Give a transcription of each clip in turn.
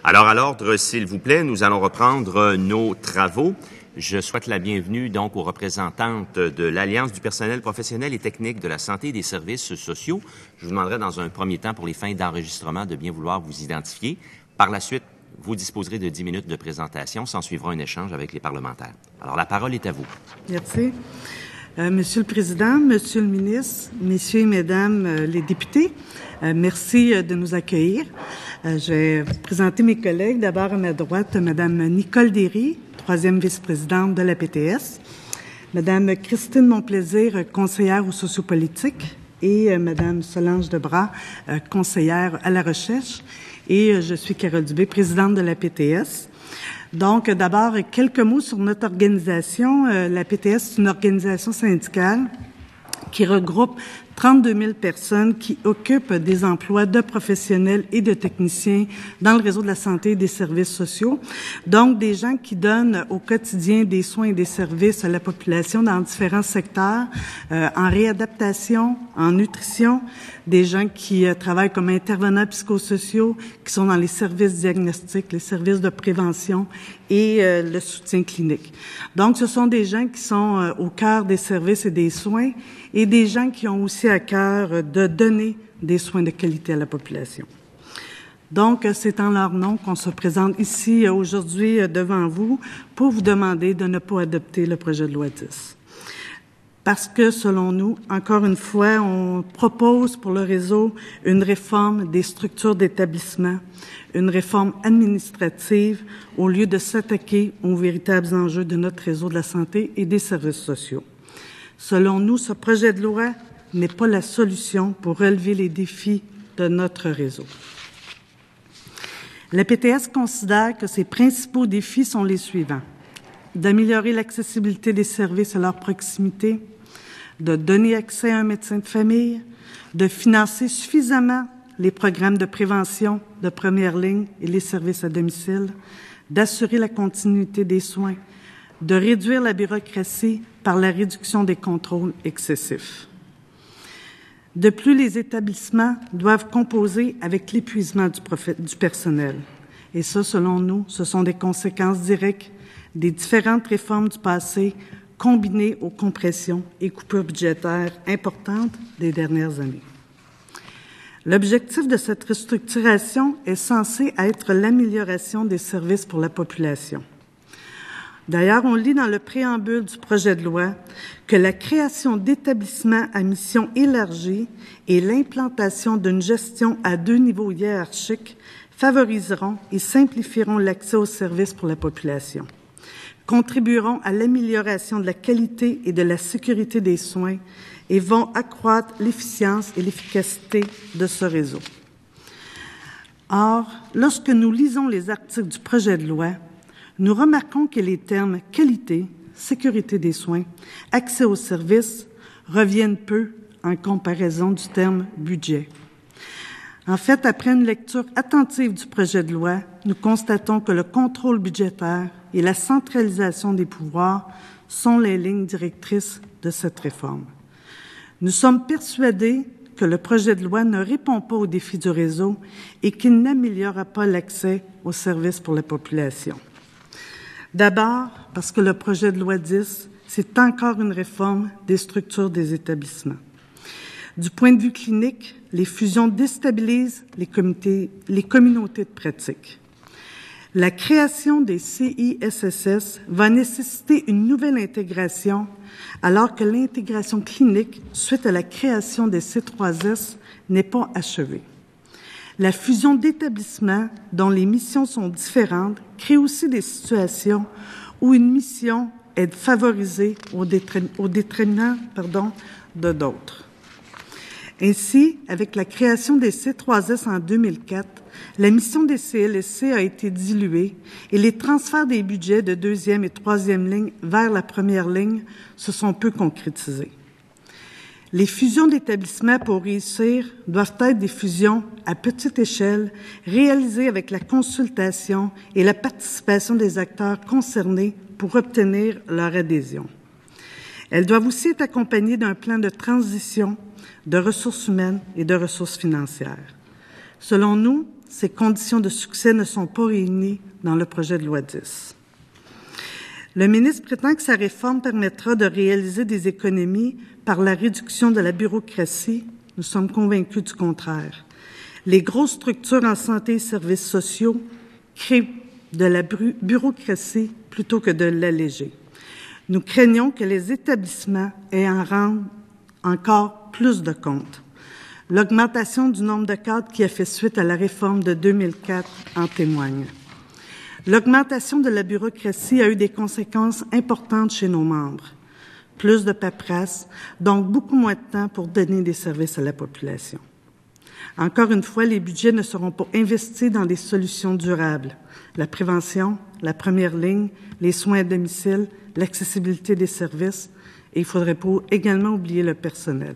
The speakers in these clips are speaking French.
Alors, à l'ordre, s'il vous plaît, nous allons reprendre nos travaux. Je souhaite la bienvenue donc aux représentantes de l'Alliance du personnel professionnel et technique de la santé et des services sociaux. Je vous demanderai dans un premier temps, pour les fins d'enregistrement, de bien vouloir vous identifier. Par la suite, vous disposerez de 10 minutes de présentation. S'en suivra un échange avec les parlementaires. Alors, la parole est à vous. Merci. Monsieur le Président, Monsieur le ministre, Messieurs et Mesdames les députés, merci de nous accueillir. Je vais vous présenter mes collègues. D'abord, à ma droite, Madame Nicole Derry, troisième vice-présidente de la PTS, Madame Christine Monplaisir, conseillère aux sociopolitiques, et Madame Solange Debras, conseillère à la recherche, et je suis Carole Dubé, présidente de la PTS. Donc, d'abord, quelques mots sur notre organisation. La PTS, c'est une organisation syndicale qui regroupe 32 000 personnes qui occupent des emplois de professionnels et de techniciens dans le réseau de la santé et des services sociaux. Donc, des gens qui donnent au quotidien des soins et des services à la population dans différents secteurs, en réadaptation, en nutrition, des gens qui travaillent comme intervenants psychosociaux, qui sont dans les services diagnostiques, les services de prévention et le soutien clinique. Donc, ce sont des gens qui sont au cœur des services et des soins et des gens qui ont aussi à cœur de donner des soins de qualité à la population. Donc, c'est en leur nom qu'on se présente ici aujourd'hui devant vous pour vous demander de ne pas adopter le projet de loi 10. Parce que, selon nous, encore une fois, on propose pour le réseau une réforme des structures d'établissement, une réforme administrative, au lieu de s'attaquer aux véritables enjeux de notre réseau de la santé et des services sociaux. Selon nous, ce projet de loi n'est pas la solution pour relever les défis de notre réseau. La PTS considère que ses principaux défis sont les suivants: d'améliorer l'accessibilité des services à leur proximité, de donner accès à un médecin de famille, de financer suffisamment les programmes de prévention de première ligne et les services à domicile, d'assurer la continuité des soins, de réduire la bureaucratie par la réduction des contrôles excessifs. De plus, les établissements doivent composer avec l'épuisement du personnel. Et ça, selon nous, ce sont des conséquences directes des différentes réformes du passé combinées aux compressions et coupures budgétaires importantes des dernières années. L'objectif de cette restructuration est censé être l'amélioration des services pour la population. D'ailleurs, on lit dans le préambule du projet de loi que la création d'établissements à mission élargie et l'implantation d'une gestion à 2 niveaux hiérarchiques favoriseront et simplifieront l'accès aux services pour la population, contribueront à l'amélioration de la qualité et de la sécurité des soins et vont accroître l'efficience et l'efficacité de ce réseau. Or, lorsque nous lisons les articles du projet de loi, nous remarquons que les termes « qualité »,« sécurité des soins »,« accès aux services » reviennent peu en comparaison du terme « budget ». En fait, après une lecture attentive du projet de loi, nous constatons que le contrôle budgétaire et la centralisation des pouvoirs sont les lignes directrices de cette réforme. Nous sommes persuadés que le projet de loi ne répond pas aux défis du réseau et qu'il n'améliorera pas l'accès aux services pour la population. D'abord, parce que le projet de loi 10, c'est encore une réforme des structures des établissements. Du point de vue clinique, les fusions déstabilisent les communautés de pratique. La création des CISSS va nécessiter une nouvelle intégration, alors que l'intégration clinique, suite à la création des C3S, n'est pas achevée. La fusion d'établissements dont les missions sont différentes crée aussi des situations où une mission est favorisée au détriment de d'autres. Ainsi, avec la création des C3S en 2004, la mission des CLSC a été diluée et les transferts des budgets de 2e et 3e ligne vers la première ligne se sont peu concrétisés. Les fusions d'établissements pour réussir doivent être des fusions à petite échelle, réalisées avec la consultation et la participation des acteurs concernés pour obtenir leur adhésion. Elles doivent aussi être accompagnées d'un plan de transition de ressources humaines et de ressources financières. Selon nous, ces conditions de succès ne sont pas réunies dans le projet de loi 10. Le ministre prétend que sa réforme permettra de réaliser des économies par la réduction de la bureaucratie. Nous sommes convaincus du contraire. Les grosses structures en santé et services sociaux créent de la bureaucratie plutôt que de l'alléger. Nous craignons que les établissements aient à en rendre encore plus de compte. L'augmentation du nombre de cadres qui a fait suite à la réforme de 2004 en témoigne. L'augmentation de la bureaucratie a eu des conséquences importantes chez nos membres. Plus de paperasse, donc beaucoup moins de temps pour donner des services à la population. Encore une fois, les budgets ne seront pas investis dans des solutions durables. La prévention, la première ligne, les soins à domicile, l'accessibilité des services, et il ne faudrait pas également oublier le personnel.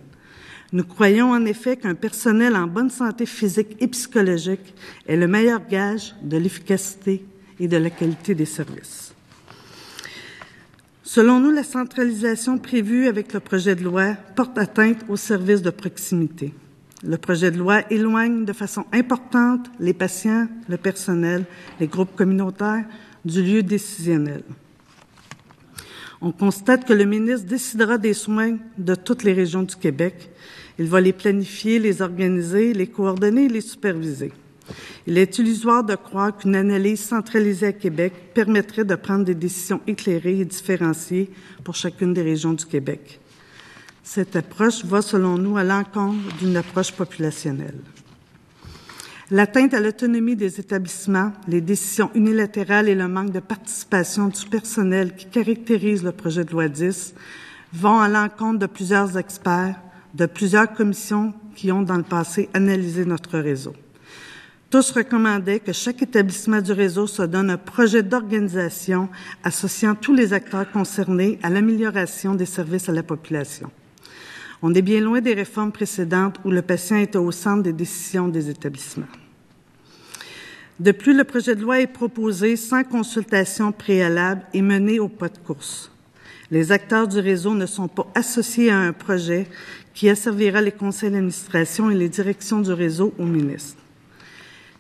Nous croyons en effet qu'un personnel en bonne santé physique et psychologique est le meilleur gage de l'efficacité et de la qualité des services. Selon nous, la centralisation prévue avec le projet de loi porte atteinte aux services de proximité. Le projet de loi éloigne de façon importante les patients, le personnel, les groupes communautaires du lieu décisionnel. On constate que le ministre décidera des soins de toutes les régions du Québec. Il va les planifier, les organiser, les coordonner et les superviser. Il est illusoire de croire qu'une analyse centralisée à Québec permettrait de prendre des décisions éclairées et différenciées pour chacune des régions du Québec. Cette approche va, selon nous, à l'encontre d'une approche populationnelle. L'atteinte à l'autonomie des établissements, les décisions unilatérales et le manque de participation du personnel qui caractérisent le projet de loi 10 vont à l'encontre de plusieurs experts, de plusieurs commissions qui ont dans le passé analysé notre réseau. Tous recommandaient que chaque établissement du réseau se donne un projet d'organisation associant tous les acteurs concernés à l'amélioration des services à la population. On est bien loin des réformes précédentes où le patient était au centre des décisions des établissements. De plus, le projet de loi est proposé sans consultation préalable et mené au pas de course. Les acteurs du réseau ne sont pas associés à un projet qui asservira les conseils d'administration et les directions du réseau au ministre.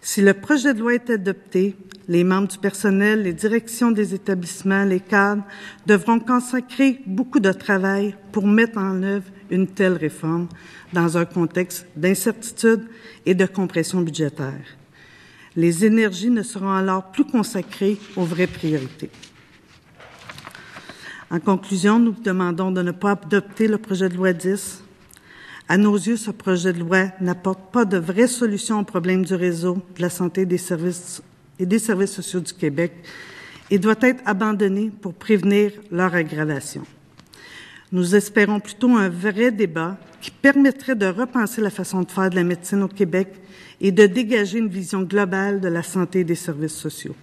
Si le projet de loi est adopté, les membres du personnel, les directions des établissements, les cadres devront consacrer beaucoup de travail pour mettre en œuvre une telle réforme dans un contexte d'incertitude et de compression budgétaire. Les énergies ne seront alors plus consacrées aux vraies priorités. En conclusion, nous demandons de ne pas adopter le projet de loi 10. À nos yeux, ce projet de loi n'apporte pas de vraies solutions aux problèmes du réseau, de la santé et des services sociaux du Québec et doit être abandonné pour prévenir leur aggravation. Nous espérons plutôt un vrai débat qui permettrait de repenser la façon de faire de la médecine au Québec et de dégager une vision globale de la santé et des services sociaux.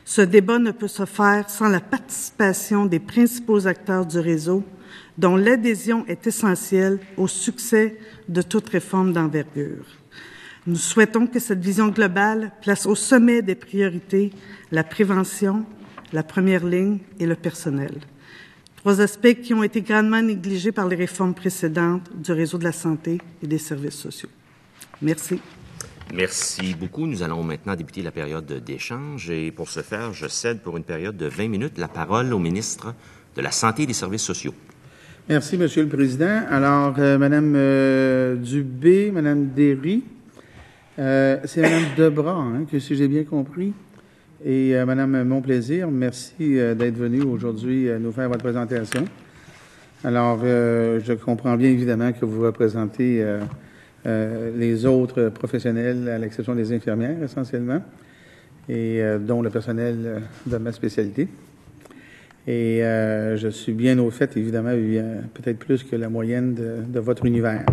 Ce débat ne peut se faire sans la participation des principaux acteurs du réseau, dont l'adhésion est essentielle au succès de toute réforme d'envergure. Nous souhaitons que cette vision globale place au sommet des priorités la prévention, la première ligne et le personnel. Trois aspects qui ont été grandement négligés par les réformes précédentes du réseau de la santé et des services sociaux. Merci. Merci beaucoup. Nous allons maintenant débuter la période d'échange et pour ce faire, je cède pour une période de 20 minutes la parole au ministre de la Santé et des Services sociaux. Merci, Monsieur le Président. Alors, Madame Dubé, Madame Derry, c'est Madame Debras, que si j'ai bien compris, et Madame Monplaisir, merci d'être venue aujourd'hui nous faire votre présentation. Alors, je comprends bien évidemment que vous représentez les autres professionnels, à l'exception des infirmières essentiellement, et dont le personnel de ma spécialité. Et je suis bien au fait, évidemment, peut-être plus que la moyenne de votre univers.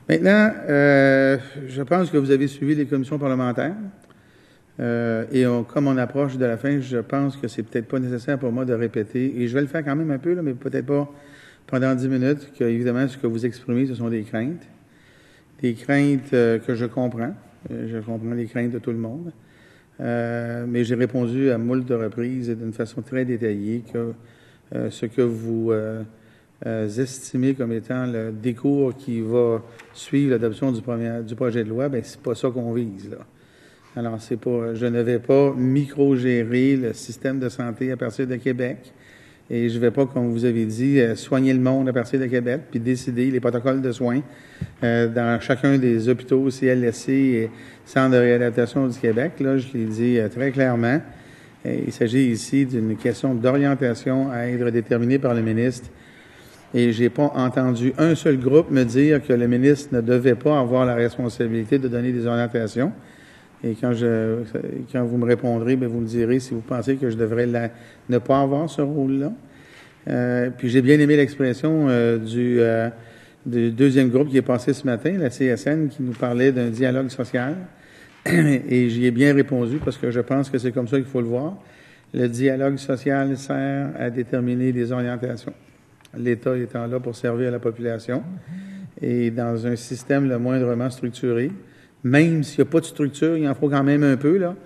Maintenant, je pense que vous avez suivi les commissions parlementaires. Et comme on approche de la fin, je pense que c'est peut-être pas nécessaire pour moi de répéter, et je vais le faire quand même un peu, là, mais peut-être pas pendant 10 minutes, que évidemment, ce que vous exprimez, ce sont des craintes. Des craintes que je comprends. Je comprends les craintes de tout le monde. Mais j'ai répondu à moult de reprises et d'une façon très détaillée que ce que vous estimez comme étant le décours qui va suivre l'adoption du projet de loi, ben c'est pas ça qu'on vise, là. Alors, je ne vais pas micro-gérer le système de santé à partir de Québec. Et je ne vais pas, comme vous avez dit, soigner le monde à partir de Québec, puis décider les protocoles de soins dans chacun des hôpitaux, CLSC et Centres de réadaptation du Québec. Là, je l'ai dit très clairement. Il s'agit ici d'une question d'orientation à être déterminée par le ministre. Et j'ai pas entendu un seul groupe me dire que le ministre ne devait pas avoir la responsabilité de donner des orientations. Et quand vous me répondrez, bien, vous me direz si vous pensez que je devrais ne pas avoir ce rôle-là. Puis j'ai bien aimé l'expression du deuxième groupe qui est passé ce matin, la CSN, qui nous parlait d'un dialogue social. Et j'y ai bien répondu parce que je pense que c'est comme ça qu'il faut le voir. Le dialogue social sert à déterminer des orientations. L'État étant là pour servir la population. Et dans un système le moindrement structuré, même s'il n'y a pas de structure, il en faut quand même un peu, là.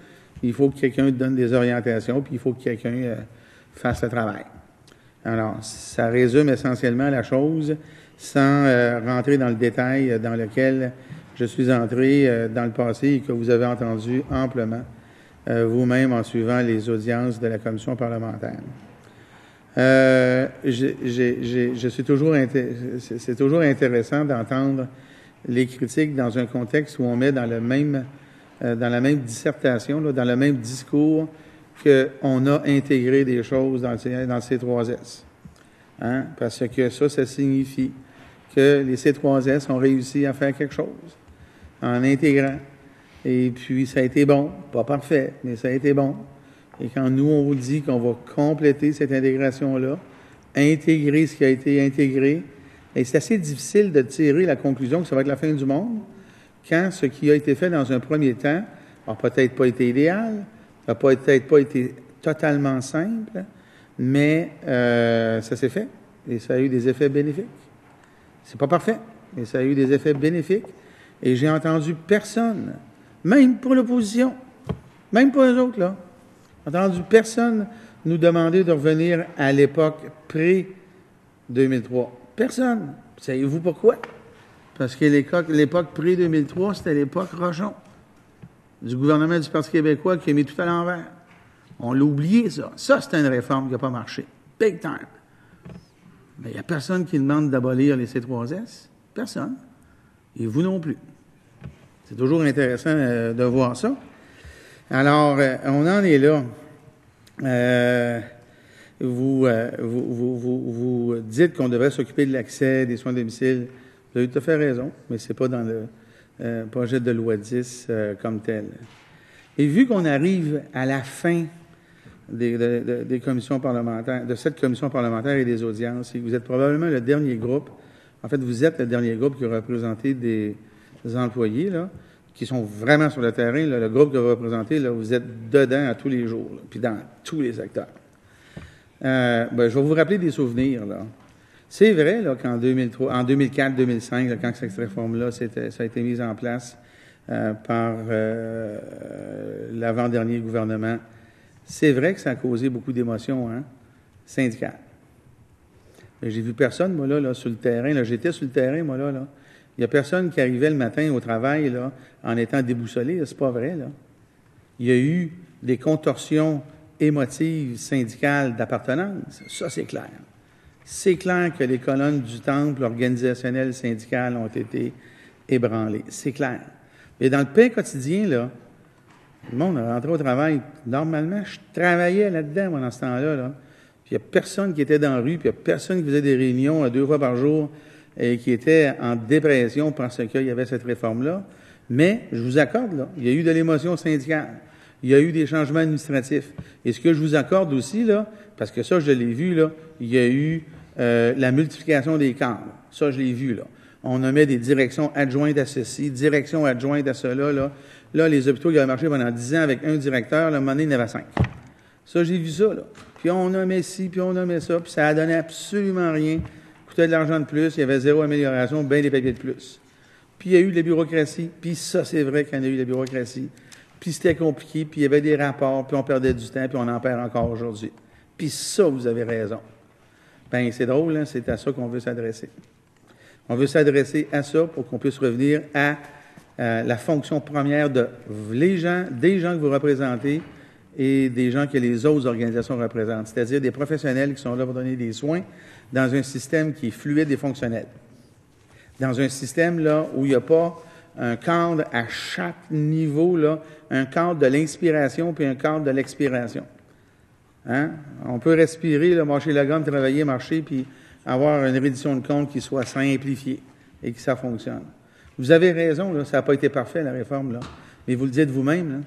Il faut que quelqu'un donne des orientations, puis il faut que quelqu'un fasse le travail. Alors, ça résume essentiellement la chose, sans rentrer dans le détail dans lequel je suis entré dans le passé et que vous avez entendu amplement vous-même en suivant les audiences de la commission parlementaire. C'est toujours intéressant d'entendre les critiques dans un contexte où on met dans la même dissertation, là, dans le même discours, qu'on a intégré des choses dans le C3S. Hein? Parce que ça signifie que les C3S ont réussi à faire quelque chose en intégrant. Et puis, ça a été bon. Pas parfait, mais ça a été bon. Et quand nous, on vous dit qu'on va compléter cette intégration-là, intégrer ce qui a été intégré, et c'est assez difficile de tirer la conclusion que ça va être la fin du monde quand ce qui a été fait dans un premier temps n'a peut-être pas été idéal, n'a peut-être pas été totalement simple, mais ça s'est fait et ça a eu des effets bénéfiques. C'est pas parfait, mais ça a eu des effets bénéfiques. Et j'ai entendu personne, même pour l'opposition, même pour eux autres, là, entendu personne nous demander de revenir à l'époque pré-2003. Personne. Savez-vous pourquoi? Parce que l'époque pré-2003, c'était l'époque Rochon, du gouvernement du Parti québécois qui a mis tout à l'envers. On l'a oublié, ça. Ça, c'était une réforme qui n'a pas marché. Big time. Mais il n'y a personne qui demande d'abolir les C3S. Personne. Et vous non plus. C'est toujours intéressant de voir ça. Alors, on en est là. Vous dites qu'on devrait s'occuper de l'accès des soins à domicile. Vous avez tout à fait raison, mais c'est pas dans le projet de loi 10 comme tel. Et vu qu'on arrive à la fin des commissions parlementaires, de cette commission parlementaire et des audiences, et vous êtes probablement le dernier groupe, en fait, vous êtes le dernier groupe qui a représenté des employés, là, qui sont vraiment sur le terrain, là, le groupe que vous représentez, là, vous êtes dedans à tous les jours, là, puis dans tous les secteurs. Je vais vous rappeler des souvenirs, là. C'est vrai, là, qu'en 2004-2005, là, quand cette réforme-là, ça a été mise en place par l'avant-dernier gouvernement, c'est vrai que ça a causé beaucoup d'émotions, hein, syndicales. Mais j'ai vu personne, moi, là, sur le terrain, là, j'étais sur le terrain, moi, là. Il y a personne qui arrivait le matin au travail, là, en étant déboussolé, là, c'est pas vrai, là. Il y a eu des contorsions émotives, syndicales, d'appartenance. Ça, c'est clair. C'est clair que les colonnes du temple organisationnel syndical ont été ébranlées. C'est clair. Mais dans le pain quotidien, là, le monde rentrait au travail. Normalement, je travaillais là-dedans, moi, dans ce temps-là, là. Puis il n'y a personne qui était dans la rue, puis il n'y a personne qui faisait des réunions 2 fois par jour et qui était en dépression parce qu'il y avait cette réforme-là. Mais, je vous accorde, là, il y a eu de l'émotion syndicale. Il y a eu des changements administratifs. Et ce que je vous accorde aussi, là, parce que ça, je l'ai vu, là, il y a eu la multiplication des cadres. Ça, je l'ai vu, là. On nommait des directions adjointes à ceci, directions adjointes à cela, là. Là, les hôpitaux, ils avaient marché pendant 10 ans avec un directeur, là, à un moment donné, il y en avait 5. Ça, j'ai vu ça, là. Puis on nommait ci, puis on nommait ça, puis ça a donné absolument rien. Coûtait de l'argent de plus, il y avait 0 amélioration, bien des papiers de plus. Puis il y a eu de la bureaucratie, puis ça, c'est vrai qu'il y en a eu de la bureaucratie. Puis c'était compliqué, puis il y avait des rapports, puis on perdait du temps, puis on en perd encore aujourd'hui. Puis ça, vous avez raison. Ben c'est drôle, hein, c'est à ça qu'on veut s'adresser. On veut s'adresser à ça pour qu'on puisse revenir à la fonction première de des gens que vous représentez et des gens que les autres organisations représentent, c'est-à-dire des professionnels qui sont là pour donner des soins dans un système qui est fluide et fonctionnel. Dans un système là où il n'y a pas un cadre à chaque niveau, là, un cadre de l'inspiration puis un cadre de l'expiration. Hein? On peut respirer, là, mâcher la gomme, travailler, marcher, puis avoir une reddition de compte qui soit simplifiée et que ça fonctionne. Vous avez raison, là, ça n'a pas été parfait, la réforme, là. Mais vous le dites vous-même, là,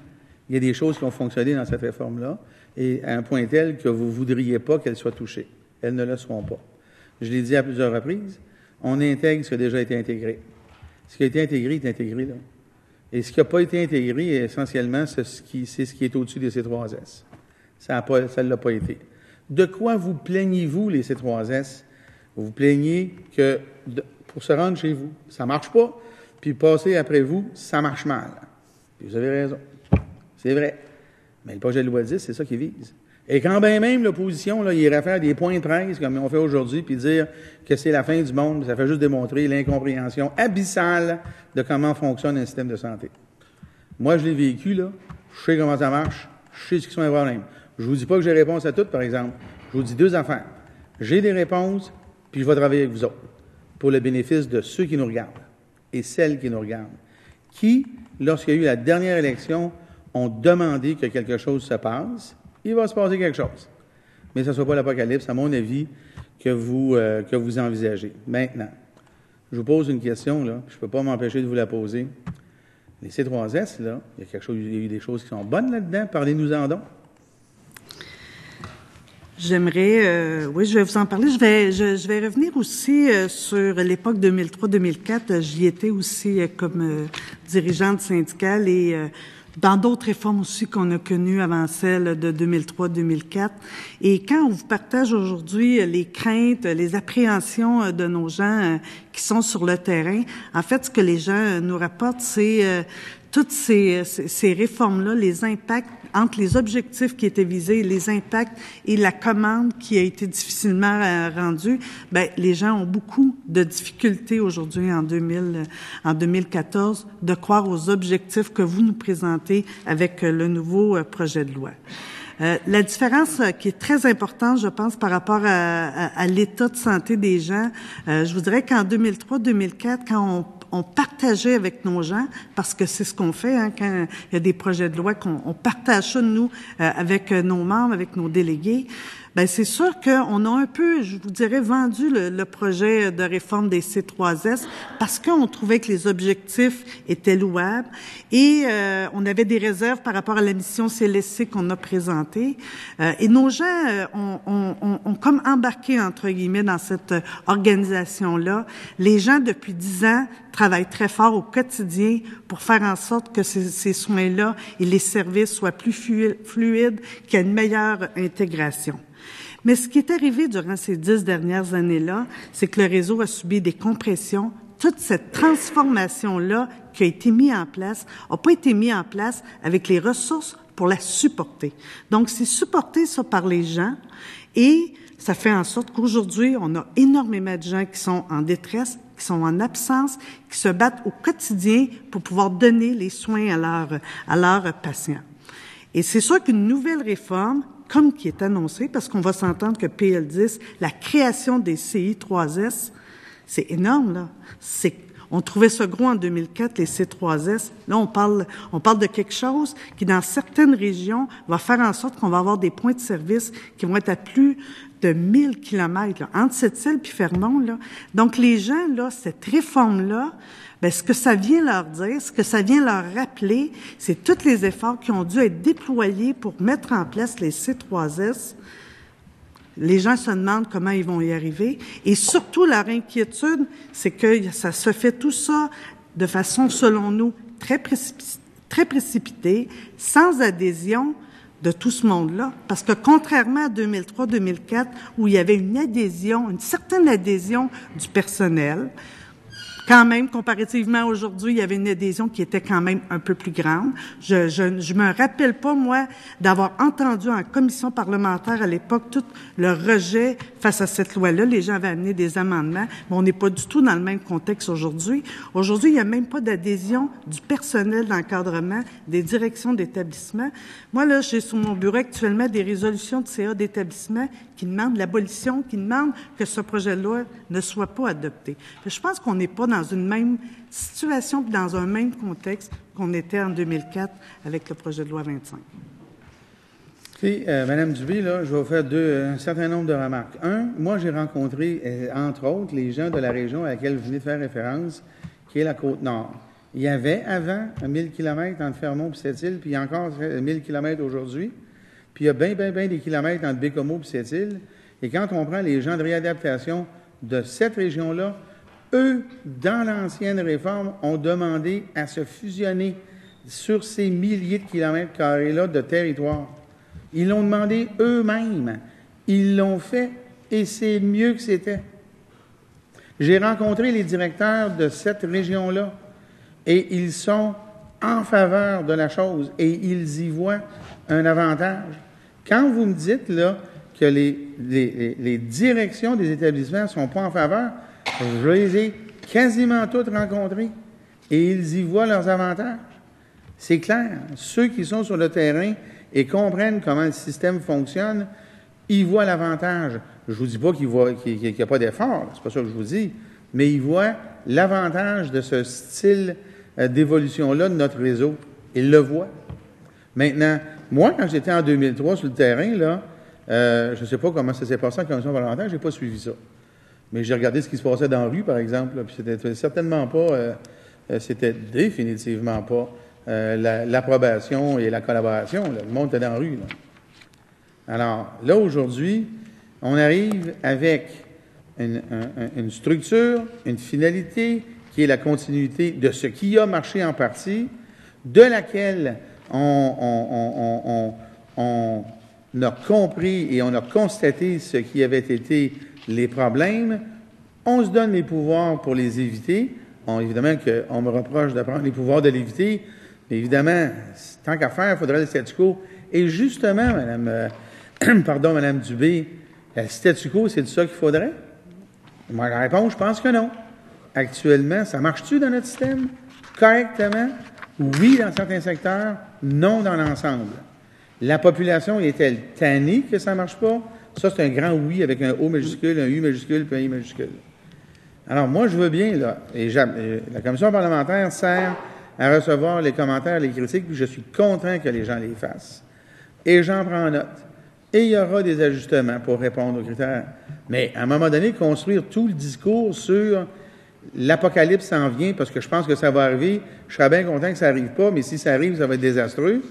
il y a des choses qui ont fonctionné dans cette réforme-là, et à un point tel que vous ne voudriez pas qu'elles soient touchées. Elles ne le seront pas. Je l'ai dit à plusieurs reprises, on intègre ce qui a déjà été intégré. Ce qui a été intégré est intégré, là. Et ce qui n'a pas été intégré, essentiellement, c'est ce qui est au-dessus des C3S. Ça ne l'a pas été. De quoi vous plaignez-vous, les C3S? Vous vous plaignez que pour se rendre chez vous, ça ne marche pas, puis passer après vous, ça marche mal. Puis vous avez raison. C'est vrai. Mais le projet de loi 10, c'est ça qu'il vise. Et quand bien même l'opposition, là, il irait faire des points de presse, comme on fait aujourd'hui, puis dire que c'est la fin du monde, ça fait juste démontrer l'incompréhension abyssale de comment fonctionne un système de santé. Moi, je l'ai vécu, là. Je sais comment ça marche. Je sais ce qui sont les problèmes. Je vous dis pas que j'ai réponse à toutes, par exemple. Je vous dis deux affaires. J'ai des réponses, puis je vais travailler avec vous autres, pour le bénéfice de ceux qui nous regardent et celles qui nous regardent, qui, lorsqu'il y a eu la dernière élection, ont demandé que quelque chose se passe. Il va se passer quelque chose. Mais ce ne soit pas l'apocalypse, à mon avis, que vous envisagez. Maintenant, je vous pose une question, là. Je ne peux pas m'empêcher de vous la poser. Les C3S, là, il y a eu des choses qui sont bonnes là-dedans. Parlez-nous-en donc. J'aimerais, oui, je vais vous en parler. Je vais revenir aussi sur l'époque 2003-2004. J'y étais aussi comme dirigeante syndicale et dans d'autres réformes aussi qu'on a connues avant celle de 2003-2004. Et quand on vous partage aujourd'hui les craintes, les appréhensions de nos gens qui sont sur le terrain, en fait, ce que les gens nous rapportent, c'est toutes ces réformes-là, les impacts entre les objectifs qui étaient visés, les impacts et la commande qui a été difficilement rendue, les gens ont beaucoup de difficultés aujourd'hui en 2014 de croire aux objectifs que vous nous présentez avec le nouveau projet de loi. La différence qui est très importante, je pense, par rapport à l'état de santé des gens, je vous dirais qu'en 2003-2004, quand on partageait avec nos gens, parce que c'est ce qu'on fait, hein, quand il y a des projets de loi, qu'on partage ça, nous, avec nos membres, avec nos délégués. C'est sûr qu'on a un peu, je vous dirais, vendu le projet de réforme des C3S parce qu'on trouvait que les objectifs étaient louables et on avait des réserves par rapport à la mission CLSC qu'on a présentée. Et nos gens ont comme embarqué, entre guillemets, dans cette organisation-là. Les gens, depuis 10 ans, travaillent très fort au quotidien pour faire en sorte que ces soins-là et les services soient plus fluides, qu'il y ait une meilleure intégration. Mais ce qui est arrivé durant ces 10 dernières années-là, c'est que le réseau a subi des compressions. Toute cette transformation-là qui a été mise en place n'a pas été mise en place avec les ressources pour la supporter. Donc, c'est supporté ça par les gens et ça fait en sorte qu'aujourd'hui, on a énormément de gens qui sont en détresse, qui sont en absence, qui se battent au quotidien pour pouvoir donner les soins à leurs patients. Et c'est sûr qu'une nouvelle réforme, comme qui est annoncée, parce qu'on va s'entendre que PL10, la création des CI3S, c'est énorme, là. On trouvait ça gros en 2004, les C3S. Là, on parle de quelque chose qui, dans certaines régions, va faire en sorte qu'on va avoir des points de service qui vont être à plus de 1000 kilomètres, là, entre Sept-Îles puis Fermont, là. Donc, les gens, là, cette réforme-là, ce que ça vient leur dire, ce que ça vient leur rappeler, c'est tous les efforts qui ont dû être déployés pour mettre en place les C3S. Les gens se demandent comment ils vont y arriver. Et surtout, leur inquiétude, c'est que ça se fait tout ça de façon, selon nous, très précipitée, sans adhésion de tout ce monde-là. Parce que contrairement à 2003-2004, où il y avait une certaine adhésion du personnel, Quand même, comparativement aujourd'hui, il y avait une adhésion qui était quand même un peu plus grande. Je me rappelle pas, moi, d'avoir entendu en commission parlementaire à l'époque tout le rejet face à cette loi-là. Les gens avaient amené des amendements, mais on n'est pas du tout dans le même contexte aujourd'hui. Aujourd'hui, il n'y a même pas d'adhésion du personnel d'encadrement, des directions d'établissement. Moi, là, j'ai sur mon bureau actuellement des résolutions de CA d'établissement qui demandent l'abolition, qui demandent que ce projet de loi ne soit pas adopté. Je pense qu'on n'est pas dans une même situation et dans un même contexte qu'on était en 2004 avec le projet de loi 25. Madame Dubé, là, je vais vous faire un certain nombre de remarques. Moi, j'ai rencontré, entre autres, les gens de la région à laquelle vous venez de faire référence, qui est la Côte-Nord. Il y avait avant 1000 km entre Fermont et Sept-Îles, puis il y a encore 1000 km aujourd'hui. Puis il y a bien des kilomètres entre Bécomo et Sept-Îles. Et quand on prend les gens de réadaptation de cette région-là, eux, dans l'ancienne réforme, ont demandé à se fusionner sur ces milliers de kilomètres carrés-là de territoire. Ils l'ont demandé eux-mêmes. Ils l'ont fait et c'est mieux que c'était. J'ai rencontré les directeurs de cette région-là et ils sont en faveur de la chose et ils y voient un avantage. Quand vous me dites là que les directions des établissements ne sont pas en faveur, je les ai quasiment toutes rencontrées et ils y voient leurs avantages. C'est clair. Ceux qui sont sur le terrain et comprennent comment le système fonctionne, ils voient l'avantage. Je ne vous dis pas qu'il n'y a pas d'effort, c'est pas ça que je vous dis, mais ils voient l'avantage de ce style d'évolution-là de notre réseau. Ils le voient. Maintenant, moi, quand j'étais en 2003 sur le terrain, là, je ne sais pas comment ça s'est passé en commission parlementaire, je n'ai pas suivi ça. Mais j'ai regardé ce qui se passait dans la rue, par exemple, là, puis c'était certainement pas, c'était définitivement pas l'approbation et la collaboration. Là. Le monde était dans la rue. Là. Alors, là, aujourd'hui, on arrive avec une structure, une finalité qui est la continuité de ce qui a marché en partie, de laquelle on a compris et on a constaté ce qui avait été les problèmes. On se donne les pouvoirs pour les éviter. Évidemment qu'on me reproche de prendre les pouvoirs de l'éviter, mais évidemment, tant qu'à faire, il faudrait le statu quo. Et justement, Madame Dubé, le statu quo, c'est de ça qu'il faudrait? Moi, la réponse, je pense que non. Actuellement, ça marche-tu dans notre système? Correctement? Oui, dans certains secteurs, non dans l'ensemble. La population est-elle tannée que ça ne marche pas? Ça, c'est un grand oui avec un O majuscule, un U majuscule, puis un I majuscule. Alors, moi, je veux bien, là, et la commission parlementaire sert à recevoir les commentaires, les critiques, puis je suis content que les gens les fassent. Et j'en prends note. Et il y aura des ajustements pour répondre aux critères. Mais, à un moment donné, construire tout le discours sur l'apocalypse s'en vient, parce que je pense que ça va arriver, je serais bien content que ça n'arrive pas, mais si ça arrive, ça va être désastreux.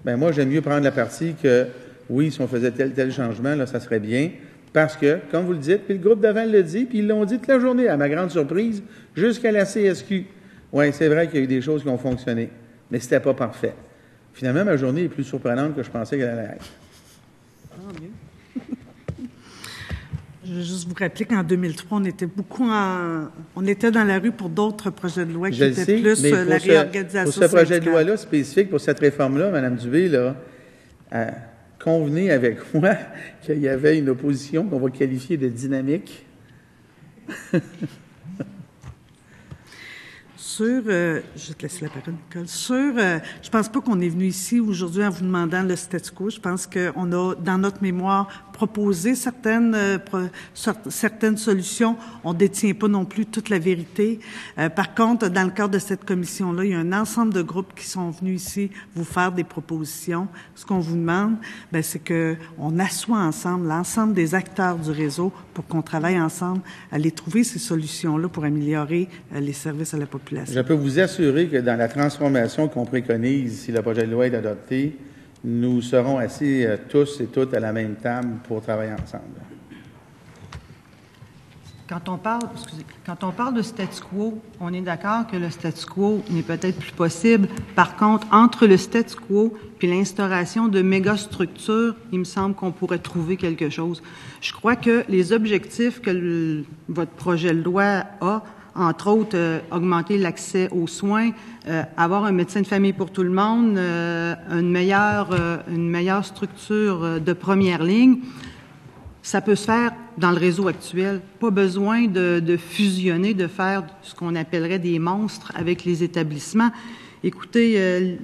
Ben moi, j'aime mieux prendre la partie que, oui, si on faisait tel changement, là, ça serait bien, parce que, comme vous le dites, puis le groupe d'avant le dit, puis ils l'ont dit toute la journée, à ma grande surprise, jusqu'à la CSQ. Oui, c'est vrai qu'il y a eu des choses qui ont fonctionné, mais c'était pas parfait. Finalement, ma journée est plus surprenante que je pensais qu'elle allait être. Ah, bien. Je veux juste vous rappeler qu'en 2003, on était dans la rue pour d'autres projets de loi qui étaient plus la réorganisation pour ce projet de loi-là spécifique, pour cette réforme-là, Mme Dubé, là, convenez avec moi qu'il y avait une opposition qu'on va qualifier de dynamique. Je te laisse la parole, Nicole. Je pense pas qu'on est venu ici aujourd'hui en vous demandant le statu quo. Je pense qu'on a, dans notre mémoire, proposé certaines solutions. On détient pas non plus toute la vérité. Par contre, dans le cadre de cette commission-là, il y a un ensemble de groupes qui sont venus ici vous faire des propositions. Ce qu'on vous demande, c'est qu'on assoie ensemble l'ensemble des acteurs du réseau pour qu'on travaille ensemble à aller trouver ces solutions-là pour améliorer les services à la population. Je peux vous assurer que dans la transformation qu'on préconise, si le projet de loi est adopté, nous serons assis tous et toutes à la même table pour travailler ensemble. Quand on parle de statu quo, on est d'accord que le statu quo n'est peut-être plus possible. Par contre, entre le statu quo puis l'instauration de méga-structures, il me semble qu'on pourrait trouver quelque chose. Je crois que les objectifs que votre projet de loi a entre autres, augmenter l'accès aux soins, avoir un médecin de famille pour tout le monde, une meilleure structure de première ligne. Ça peut se faire dans le réseau actuel. Pas besoin de fusionner, de faire ce qu'on appellerait des monstres avec les établissements. Écoutez,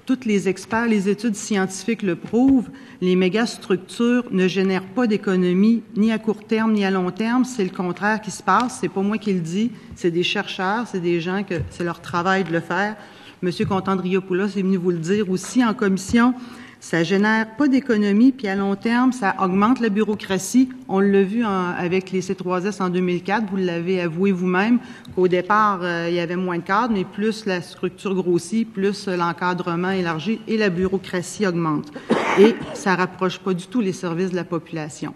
tous les experts, les études scientifiques le prouvent, les mégastructures ne génèrent pas d'économie ni à court terme ni à long terme. C'est le contraire qui se passe. C'est pas moi qui le dis, c'est des chercheurs, c'est des gens que c'est leur travail de le faire. Monsieur Contandriopoulos est venu vous le dire aussi en commission. Ça génère pas d'économie, puis à long terme, ça augmente la bureaucratie. On l'a vu avec les C3S en 2004, vous l'avez avoué vous-même, qu'au départ, il y avait moins de cadres, mais plus la structure grossit, plus l'encadrement élargit et la bureaucratie augmente. Et ça rapproche pas du tout les services de la population.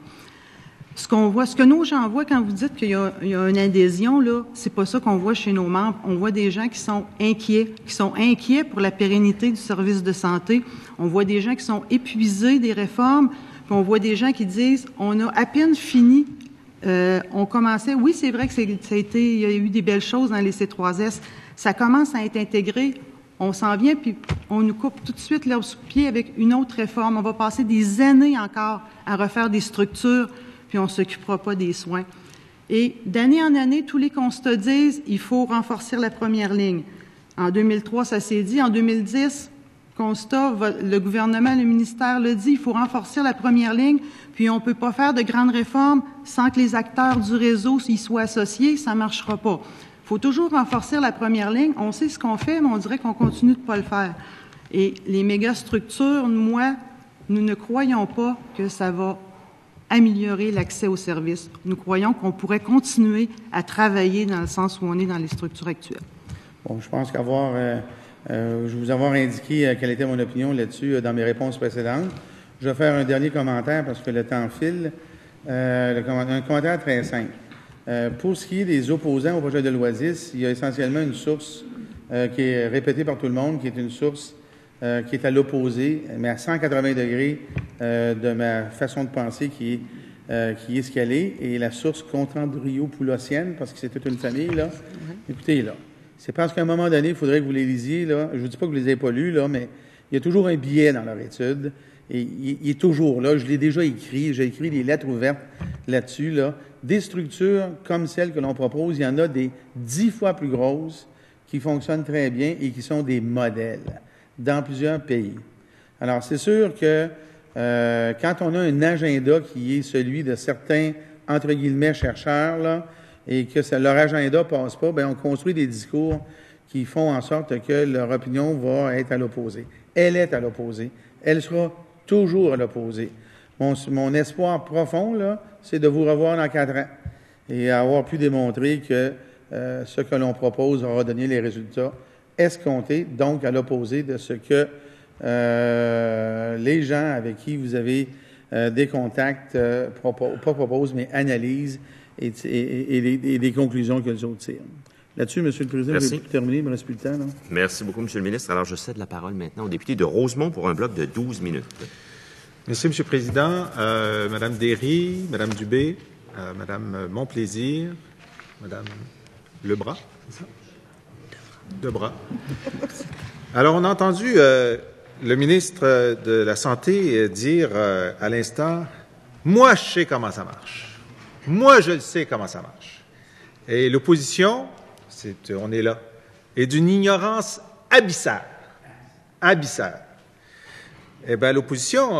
Ce que nos gens voient quand vous dites qu'il y a une adhésion, là, c'est pas ça qu'on voit chez nos membres. On voit des gens qui sont inquiets pour la pérennité du service de santé. On voit des gens qui sont épuisés des réformes, puis on voit des gens qui disent, on a à peine fini, on commençait, oui, c'est vrai que il y a eu des belles choses dans les C3S, ça commence à être intégré, on s'en vient, puis on nous coupe tout de suite l'herbe sous le pied avec une autre réforme. On va passer des années encore à refaire des structures, puis on ne s'occupera pas des soins. Et d'année en année, tous les constats disent il faut renforcer la première ligne. En 2003, ça s'est dit. En 2010, constat, le gouvernement, le ministère le dit, il faut renforcer la première ligne, puis on ne peut pas faire de grandes réformes sans que les acteurs du réseau y soient associés, ça ne marchera pas. Il faut toujours renforcer la première ligne. On sait ce qu'on fait, mais on dirait qu'on continue de ne pas le faire. Et les mégastructures, nous ne croyons pas que ça va améliorer l'accès aux services. Nous croyons qu'on pourrait continuer à travailler dans le sens où on est dans les structures actuelles. Bon, je pense je vous avoir indiqué quelle était mon opinion là-dessus dans mes réponses précédentes. Je vais faire un dernier commentaire parce que le temps file. Un commentaire très simple. Pour ce qui est des opposants au projet de loi 10, il y a essentiellement une source qui est répétée par tout le monde, qui est une source qui est à l'opposé, mais à 180 degrés de ma façon de penser qui est ce qu'elle est, et la source Contandriopoulossienne, parce que c'est toute une famille, là. Écoutez, là, c'est parce qu'à un moment donné, il faudrait que vous les lisiez, là. Je vous dis pas que vous les avez pas lus, là, mais il y a toujours un biais dans leur étude, et il est toujours là. Je l'ai déjà écrit, j'ai écrit des lettres ouvertes là-dessus, là. Des structures comme celles que l'on propose, il y en a des 10 fois plus grosses qui fonctionnent très bien et qui sont des modèles dans plusieurs pays. Alors, c'est sûr que quand on a un agenda qui est celui de certains, entre guillemets, chercheurs, là, et que leur agenda passe pas, bien, on construit des discours qui font en sorte que leur opinion va être à l'opposé. Elle est à l'opposé. Elle sera toujours à l'opposé. Mon espoir profond, là, c'est de vous revoir dans 4 ans et avoir pu démontrer que ce que l'on propose aura donné les résultats escomptés, donc à l'opposé de ce que les gens avec qui vous avez des contacts, pas proposent, mais analysent et les conclusions qu'elles autres tirent. Là-dessus, M. le Président, vous avez terminé, il ne me reste plus le temps. Non? Merci beaucoup, M. le ministre. Alors, je cède la parole maintenant au député de Rosemont pour un bloc de 12 minutes. Merci, M. le Président. Mme Derry, Mme Dubé, Mme Monplaisir, Mme Lebras, c'est ça? Debras. Alors, on a entendu le ministre de la Santé dire à l'instant, « Moi, je sais comment ça marche. Moi, je le sais comment ça marche. » Et l'opposition, on est là, est d'une ignorance abyssale. Abyssale. Eh bien, l'opposition,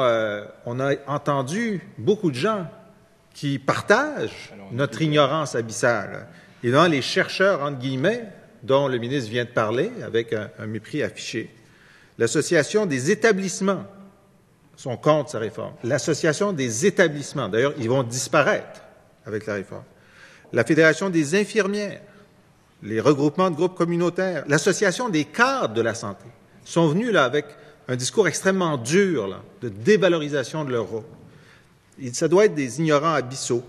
on a entendu beaucoup de gens qui partagent notre ignorance abyssale. Et dans les chercheurs, entre guillemets, dont le ministre vient de parler, avec un mépris affiché. L'Association des établissements sont contre sa réforme. L'Association des établissements, d'ailleurs, ils vont disparaître avec la réforme. La Fédération des infirmières, les regroupements de groupes communautaires, l'Association des cadres de la santé sont venus là avec un discours extrêmement dur là, de dévalorisation de leur rôle. Et ça doit être des ignorants abyssaux.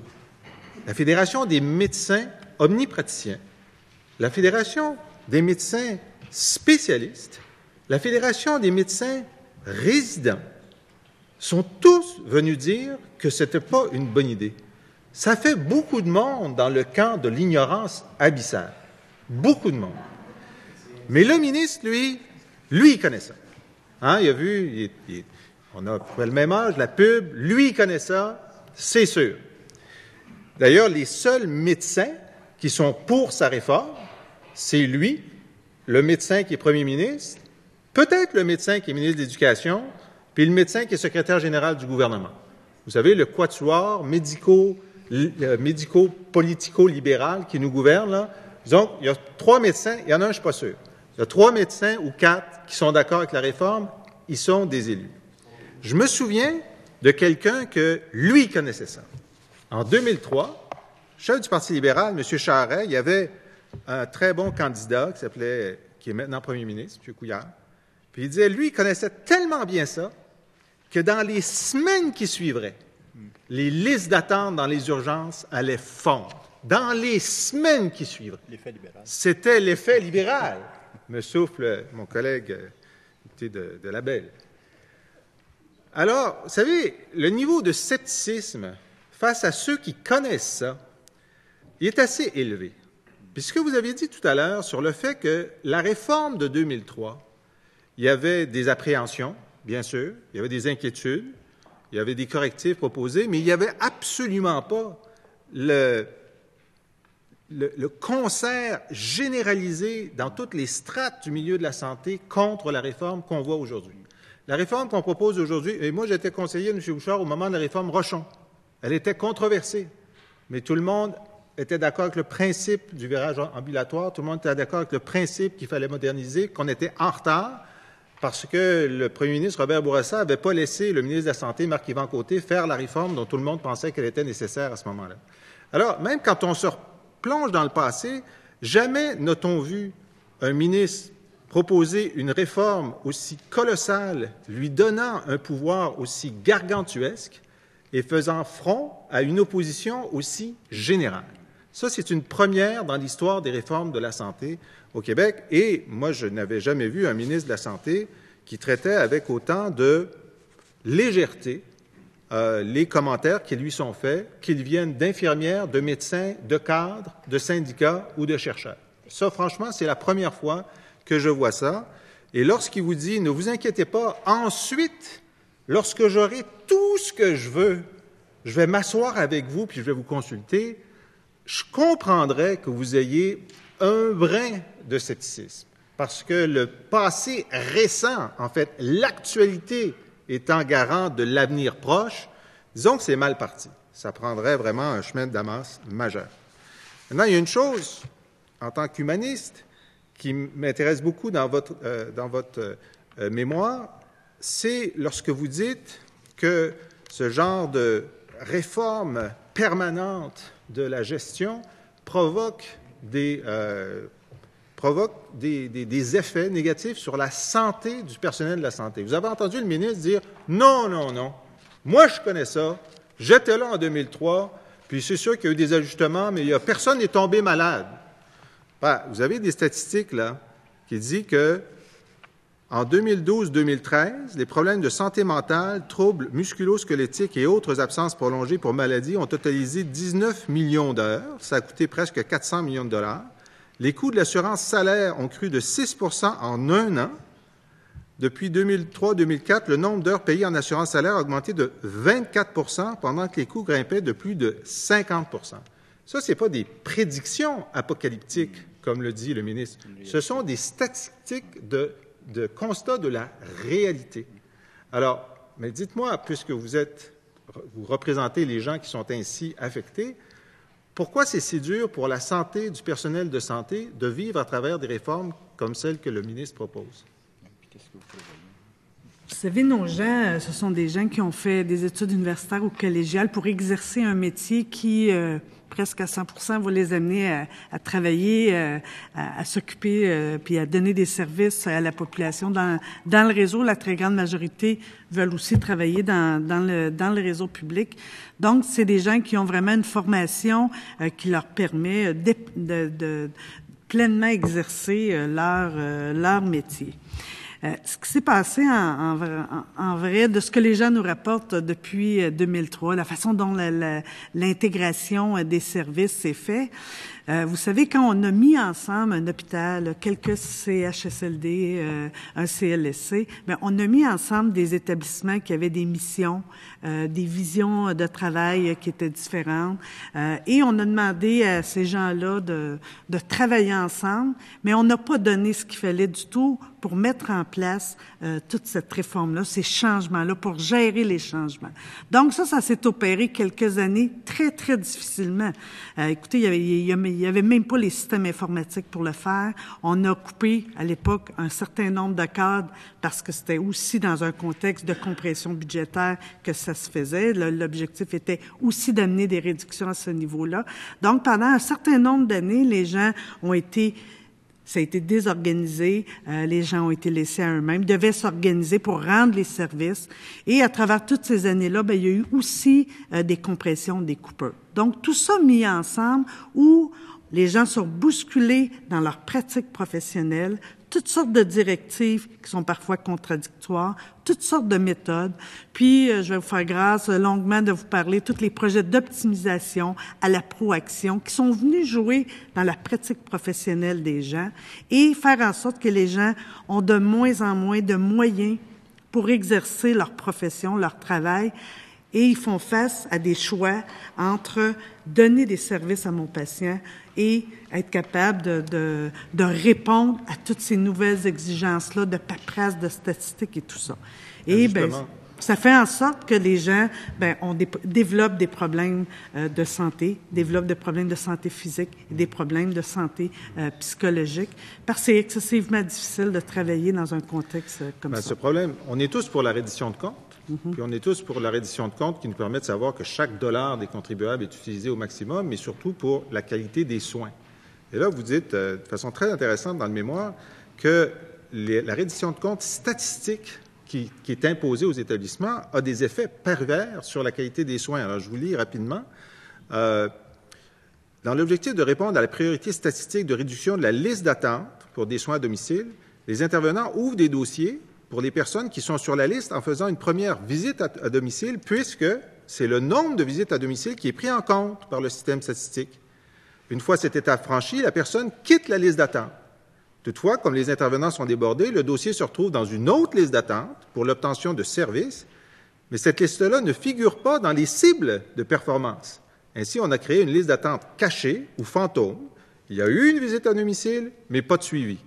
La Fédération des médecins omnipraticiens, la Fédération des médecins spécialistes, la Fédération des médecins résidents sont tous venus dire que ce n'était pas une bonne idée. Ça fait beaucoup de monde dans le camp de l'ignorance abyssale. Beaucoup de monde. Mais le ministre, lui, il connaît ça. Hein, il a vu, on a le même âge, la pub, lui, il connaît ça, c'est sûr. D'ailleurs, les seuls médecins qui sont pour sa réforme, c'est lui, le médecin qui est premier ministre, peut-être le médecin qui est ministre de l'Éducation, puis le médecin qui est secrétaire général du gouvernement. Vous savez, le quatuor médico-politico-libéral qui nous gouverne, là. Donc, il y a 3 médecins, il y en a un, je ne suis pas sûr. Il y a 3 médecins ou 4 qui sont d'accord avec la réforme, ils sont des élus. Je me souviens de quelqu'un que, lui, connaissait ça. En 2003, chef du Parti libéral, M. Charest, il y avait un très bon candidat qui est maintenant premier ministre, M. Couillard. Puis il disait, lui, il connaissait tellement bien ça que dans les semaines qui suivraient, les listes d'attente dans les urgences allaient fondre. Dans les semaines qui suivraient. L'effet libéral. C'était l'effet libéral, me souffle mon collègue de la Belle. Alors, vous savez, le niveau de scepticisme face à ceux qui connaissent ça, il est assez élevé. Puis ce que vous aviez dit tout à l'heure sur le fait que la réforme de 2003, il y avait des appréhensions, bien sûr, il y avait des inquiétudes, il y avait des correctifs proposés, mais il n'y avait absolument pas le concert généralisé dans toutes les strates du milieu de la santé contre la réforme qu'on voit aujourd'hui. La réforme qu'on propose aujourd'hui, et moi j'étais conseiller de M. Bouchard au moment de la réforme Rochon, elle était controversée, mais tout le monde était d'accord avec le principe du virage ambulatoire, tout le monde était d'accord avec le principe qu'il fallait moderniser, qu'on était en retard, parce que le premier ministre Robert Bourassa n'avait pas laissé le ministre de la Santé, Marc-Yvan Côté, faire la réforme dont tout le monde pensait qu'elle était nécessaire à ce moment-là. Alors, même quand on se plonge dans le passé, jamais n'a-t-on vu un ministre proposer une réforme aussi colossale, lui donnant un pouvoir aussi gargantuesque et faisant front à une opposition aussi générale. Ça, c'est une première dans l'histoire des réformes de la santé au Québec. Et moi, je n'avais jamais vu un ministre de la Santé qui traitait avec autant de légèreté les commentaires qui lui sont faits, qu'ils viennent d'infirmières, de médecins, de cadres, de syndicats ou de chercheurs. Ça, franchement, c'est la première fois que je vois ça. Et lorsqu'il vous dit « Ne vous inquiétez pas, ensuite, lorsque j'aurai tout ce que je veux, je vais m'asseoir avec vous puis je vais vous consulter », je comprendrais que vous ayez un brin de scepticisme. Parce que le passé récent, en fait, l'actualité étant garant de l'avenir proche, disons que c'est mal parti. Ça prendrait vraiment un chemin de Damas majeur. Maintenant, il y a une chose, en tant qu'humaniste, qui m'intéresse beaucoup dans votre mémoire, c'est lorsque vous dites que ce genre de réforme permanente de la gestion provoque des effets négatifs sur la santé du personnel de la santé. Vous avez entendu le ministre dire « Non, non, non, moi je connais ça, j'étais là en 2003, puis c'est sûr qu'il y a eu des ajustements, mais personne n'est tombé malade. » Ben, vous avez des statistiques là qui disent que en 2012-2013, les problèmes de santé mentale, troubles musculo-squelettiques et autres absences prolongées pour maladie ont totalisé 19 millions d'heures. Ça a coûté presque 400 millions de dollars. Les coûts de l'assurance salaire ont cru de 6 % en un an. Depuis 2003-2004, le nombre d'heures payées en assurance salaire a augmenté de 24 % pendant que les coûts grimpaient de plus de 50 % Ça, ce n'est pas des prédictions apocalyptiques, comme le dit le ministre. Ce sont des statistiques de constat de la réalité. Alors, mais dites-moi, puisque vous représentez les gens qui sont ainsi affectés, pourquoi c'est si dur pour la santé du personnel de santé de vivre à travers des réformes comme celles que le ministre propose? Vous savez, nos gens, ce sont des gens qui ont fait des études universitaires ou collégiales pour exercer un métier qui, presque à 100 va les amener à travailler, à s'occuper, puis à donner des services à la population. Dans le réseau, la très grande majorité veulent aussi travailler dans le réseau public. Donc, c'est des gens qui ont vraiment une formation qui leur permet de pleinement exercer leur métier. Ce qui s'est passé en vrai, de ce que les gens nous rapportent depuis 2003, la façon dont l'intégration des services s'est faite, vous savez, quand on a mis ensemble un hôpital, quelques CHSLD, un CLSC, bien, on a mis ensemble des établissements qui avaient des missions, des visions de travail qui étaient différentes, et on a demandé à ces gens-là de travailler ensemble, mais on n'a pas donné ce qu'il fallait du tout pour mettre en place toute cette réforme-là, ces changements-là, pour gérer les changements. Donc ça s'est opéré quelques années très, très difficilement. Écoutez, il y avait même pas les systèmes informatiques pour le faire. On a coupé, à l'époque, un certain nombre de cadres parce que c'était aussi dans un contexte de compression budgétaire que ça se faisait. L'objectif était aussi d'amener des réductions à ce niveau-là. Donc, pendant un certain nombre d'années, les gens ça a été désorganisé, les gens ont été laissés à eux-mêmes, devaient s'organiser pour rendre les services. Et à travers toutes ces années-là, bien, il y a eu aussi des compressions, des coupures. Donc, tout ça mis ensemble où les gens sont bousculés dans leur pratique professionnelle, toutes sortes de directives qui sont parfois contradictoires, toutes sortes de méthodes. Puis, je vais vous faire grâce longuement de vous parler de tous les projets d'optimisation à la proaction qui sont venus jouer dans la pratique professionnelle des gens et faire en sorte que les gens ont de moins en moins de moyens pour exercer leur profession, leur travail. Et ils font face à des choix entre donner des services à mon patient et être capable de répondre à toutes ces nouvelles exigences-là de paperasse, de statistiques et tout ça. Et bien, ça fait en sorte que les gens développent des problèmes de santé, développent des problèmes de santé physique et des problèmes de santé psychologique, parce que c'est excessivement difficile de travailler dans un contexte comme ça. Ce problème, on est tous pour la reddition de comptes. Puis on est tous pour la reddition de comptes qui nous permet de savoir que chaque dollar des contribuables est utilisé au maximum, mais surtout pour la qualité des soins. Et là, vous dites de façon très intéressante dans le mémoire que la reddition de comptes statistique qui est imposée aux établissements a des effets pervers sur la qualité des soins. Alors, je vous lis rapidement. Dans l'objectif de répondre à la priorité statistique de réduction de la liste d'attente pour des soins à domicile, les intervenants ouvrent des dossiers pour les personnes qui sont sur la liste en faisant une première visite à domicile, puisque c'est le nombre de visites à domicile qui est pris en compte par le système statistique. Une fois cette étape franchie, la personne quitte la liste d'attente. Toutefois, comme les intervenants sont débordés, le dossier se retrouve dans une autre liste d'attente pour l'obtention de services, mais cette liste-là ne figure pas dans les cibles de performance. Ainsi, on a créé une liste d'attente cachée ou fantôme. Il y a eu une visite à domicile, mais pas de suivi.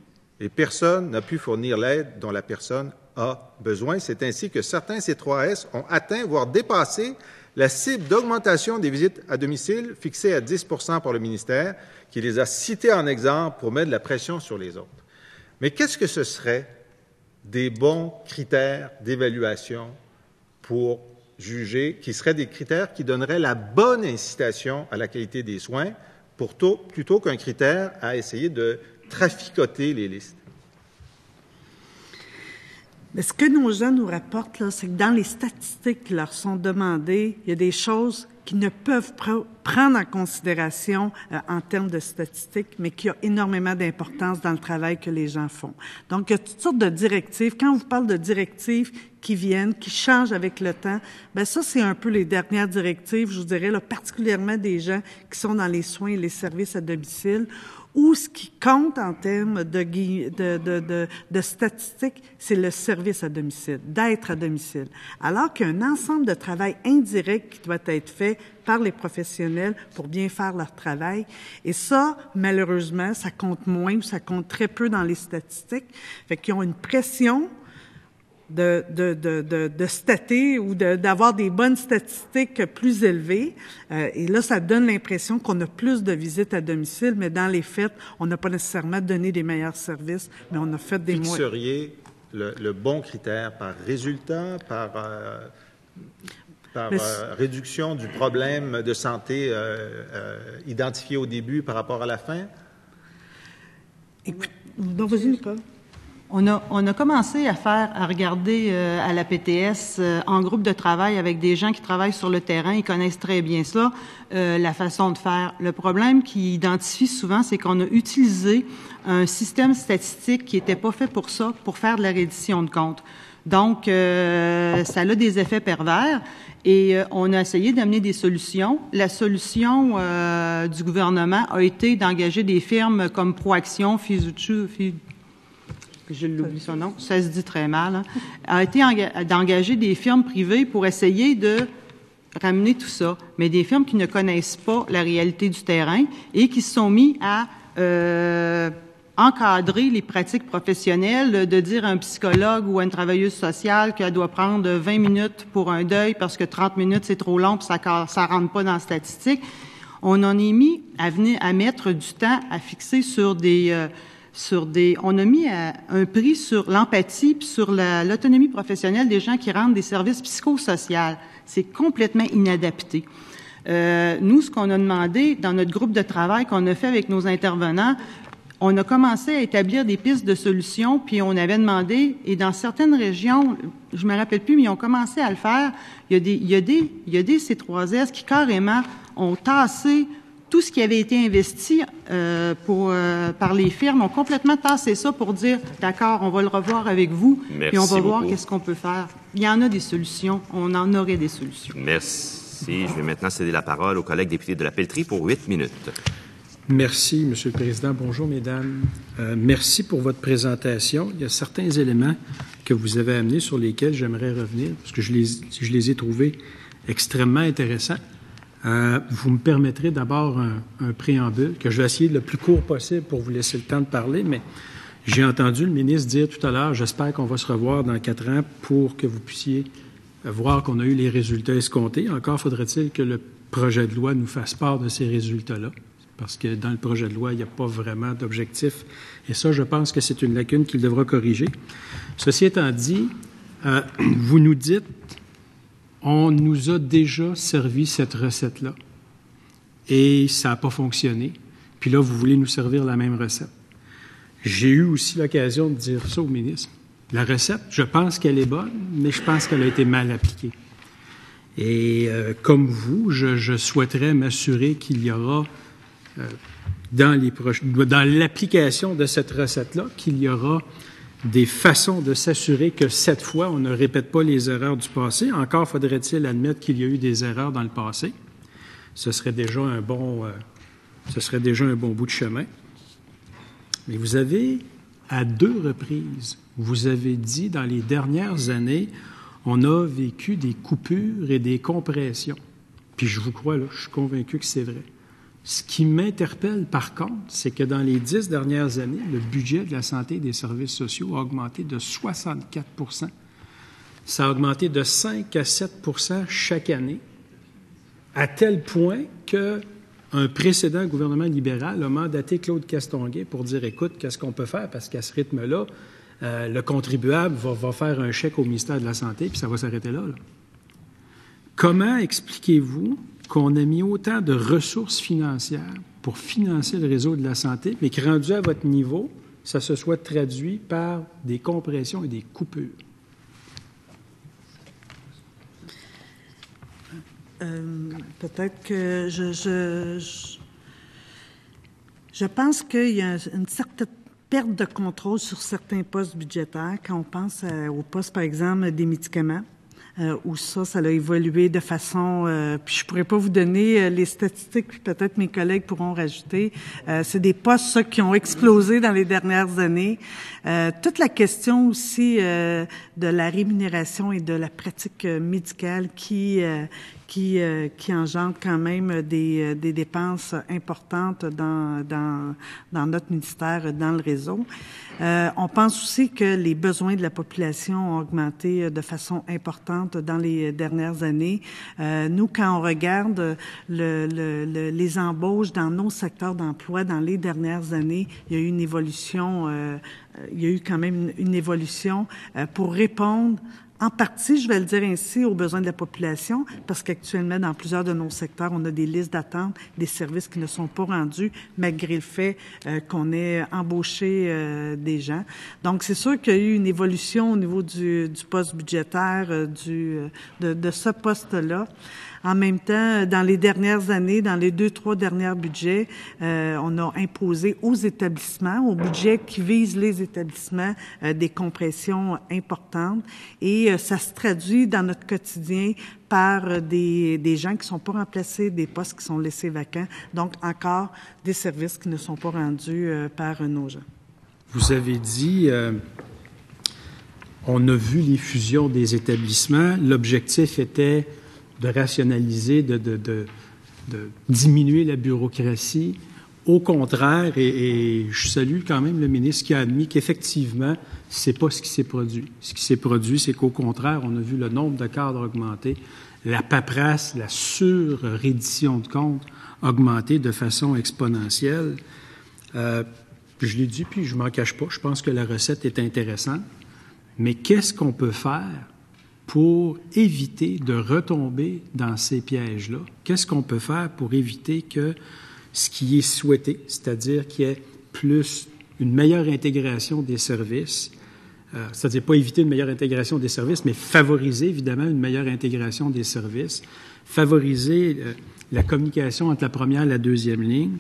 Et personne n'a pu fournir l'aide dont la personne a besoin. C'est ainsi que certains C3S ont atteint, voire dépassé, la cible d'augmentation des visites à domicile fixée à 10 % par le ministère, qui les a cités en exemple pour mettre de la pression sur les autres. Mais qu'est-ce que ce serait des bons critères d'évaluation pour juger, qui seraient des critères qui donneraient la bonne incitation à la qualité des soins, plutôt qu'un critère à essayer de traficoter les listes? Mais ce que nos gens nous rapportent, là, c'est que dans les statistiques qui leur sont demandées, il y a des choses qu'ils ne peuvent prendre en considération en termes de statistiques, mais qui ont énormément d'importance dans le travail que les gens font. Donc, il y a toutes sortes de directives. Quand on vous parle de directives qui viennent, qui changent avec le temps, bien ça, c'est un peu les dernières directives, je vous dirais, là, particulièrement des gens qui sont dans les soins et les services à domicile, où ce qui compte en termes de statistiques, c'est le service à domicile, d'être à domicile. Alors qu'il y a un ensemble de travail indirect qui doit être fait par les professionnels pour bien faire leur travail. Et ça, malheureusement, ça compte moins ou ça compte très peu dans les statistiques. Fait qu'ils ont une pression de stater ou d'avoir des bonnes statistiques plus élevées. Et là, ça donne l'impression qu'on a plus de visites à domicile, mais dans les faits, on n'a pas nécessairement donné des meilleurs services, mais on a fait des moins. Fixeriez le bon critère par résultat, par réduction du problème de santé identifié au début par rapport à la fin? Écoute, donc vas-y, Nicole. On a commencé à regarder à la PTS en groupe de travail avec des gens qui travaillent sur le terrain. Ils connaissent très bien ça, la façon de faire. Le problème qu'ils identifient souvent, c'est qu'on a utilisé un système statistique qui n'était pas fait pour ça, pour faire de la reddition de comptes. Donc, ça a des effets pervers. Et on a essayé d'amener des solutions. La solution du gouvernement a été d'engager des firmes comme Proaction, je l'oublie son nom, ça se dit très mal, a été d'engager des firmes privées pour essayer de ramener tout ça, mais des firmes qui ne connaissent pas la réalité du terrain et qui se sont mis à encadrer les pratiques professionnelles, de dire à un psychologue ou à une travailleuse sociale qu'elle doit prendre 20 minutes pour un deuil parce que 30 minutes c'est trop long puis ça rentre pas dans la statistique. On en est mis à mettre du temps à fixer on a mis un prix sur l'empathie puis sur l'autonomie professionnelle des gens qui rendent des services psychosociaux. C'est complètement inadapté. Nous, ce qu'on a demandé dans notre groupe de travail qu'on a fait avec nos intervenants, on a commencé à établir des pistes de solutions, puis on avait demandé, et dans certaines régions, je me rappelle plus, mais ils ont commencé à le faire. Il y a des C3S qui carrément ont tassé tout ce qui avait été investi par les firmes, ont complètement tassé ça pour dire, d'accord, on va le revoir avec vous, puis on va voir qu'est-ce qu'on peut faire. Il y en a des solutions, on en aurait des solutions. Merci. Je vais maintenant céder la parole aux collègues députés de la Pelletrie pour 8 minutes. Merci, Monsieur le Président. Bonjour, Mesdames. Merci pour votre présentation. Il y a certains éléments que vous avez amenés sur lesquels j'aimerais revenir, parce que je les ai trouvés extrêmement intéressants. Vous me permettrez d'abord un préambule que je vais essayer le plus court possible pour vous laisser le temps de parler, mais j'ai entendu le ministre dire tout à l'heure, j'espère qu'on va se revoir dans 4 ans pour que vous puissiez voir qu'on a eu les résultats escomptés. Encore faudrait-il que le projet de loi nous fasse part de ces résultats-là, parce que dans le projet de loi, il n'y a pas vraiment d'objectif. Et ça, je pense que c'est une lacune qu'il devra corriger. Ceci étant dit, vous nous dites, on nous a déjà servi cette recette-là et ça n'a pas fonctionné. Puis là, vous voulez nous servir la même recette. J'ai eu aussi l'occasion de dire ça au ministre. La recette, je pense qu'elle est bonne, mais je pense qu'elle a été mal appliquée. Et comme vous, je souhaiterais m'assurer qu'il y aura dans l'application de cette recette-là, qu'il y aura des façons de s'assurer que cette fois, on ne répète pas les erreurs du passé. Encore faudrait-il admettre qu'il y a eu des erreurs dans le passé. Ce serait déjà un bon bout de chemin. Mais vous avez, à 2 reprises, vous avez dit dans les dernières années, on a vécu des coupures et des compressions. Puis je vous crois, là, je suis convaincu que c'est vrai. Ce qui m'interpelle, par contre, c'est que dans les 10 dernières années, le budget de la santé et des services sociaux a augmenté de 64 %. Ça a augmenté de 5 à 7 % chaque année, à tel point qu'un précédent gouvernement libéral a mandaté Claude Castonguay pour dire, écoute, qu'est-ce qu'on peut faire? Parce qu'à ce rythme-là, le contribuable va faire un chèque au ministère de la Santé, puis ça va s'arrêter là. Comment expliquez-vous qu'on a mis autant de ressources financières pour financer le réseau de la santé, mais que rendu à votre niveau, ça se soit traduit par des compressions et des coupures? Peut-être que je pense qu'il y a une certaine perte de contrôle sur certains postes budgétaires quand on pense aux postes, par exemple, des médicaments. Où ça a évolué de façon... puis je pourrais pas vous donner les statistiques, puis peut-être mes collègues pourront rajouter. C'est des postes, ça, qui ont explosé dans les dernières années. Toute la question aussi de la rémunération et de la pratique médicale qui engendre quand même des dépenses importantes dans notre ministère, dans le réseau. On pense aussi que les besoins de la population ont augmenté de façon importante dans les dernières années. Nous, quand on regarde les embauches dans nos secteurs d'emploi dans les dernières années, il y a eu une évolution, il y a eu quand même une évolution pour répondre en partie, je vais le dire ainsi, aux besoins de la population, parce qu'actuellement, dans plusieurs de nos secteurs, on a des listes d'attente, des services qui ne sont pas rendus, malgré le fait qu'on ait embauché des gens. Donc, c'est sûr qu'il y a eu une évolution au niveau du poste budgétaire de ce poste-là. En même temps, dans les dernières années, dans les 2-3 derniers budgets, on a imposé aux établissements, aux budgets qui visent les établissements, des compressions importantes. Et ça se traduit dans notre quotidien par des gens qui ne sont pas remplacés, des postes qui sont laissés vacants. Donc, encore des services qui ne sont pas rendus par nos gens. Vous avez dit, on a vu les fusions des établissements. L'objectif était de rationaliser, de diminuer la bureaucratie. Au contraire, et je salue quand même le ministre qui a admis qu'effectivement, c'est pas ce qui s'est produit. Ce qui s'est produit, c'est qu'au contraire, on a vu le nombre de cadres augmenter, la paperasse, la surrédition de comptes augmenter de façon exponentielle. Je l'ai dit, puis je m'en cache pas, je pense que la recette est intéressante, mais qu'est-ce qu'on peut faire pour éviter de retomber dans ces pièges-là? Qu'est-ce qu'on peut faire pour éviter que ce qui est souhaité, c'est-à-dire qu'il y ait plus une meilleure intégration des services, c'est-à-dire pas éviter une meilleure intégration des services, mais favoriser évidemment une meilleure intégration des services, favoriser la communication entre la première et la deuxième ligne,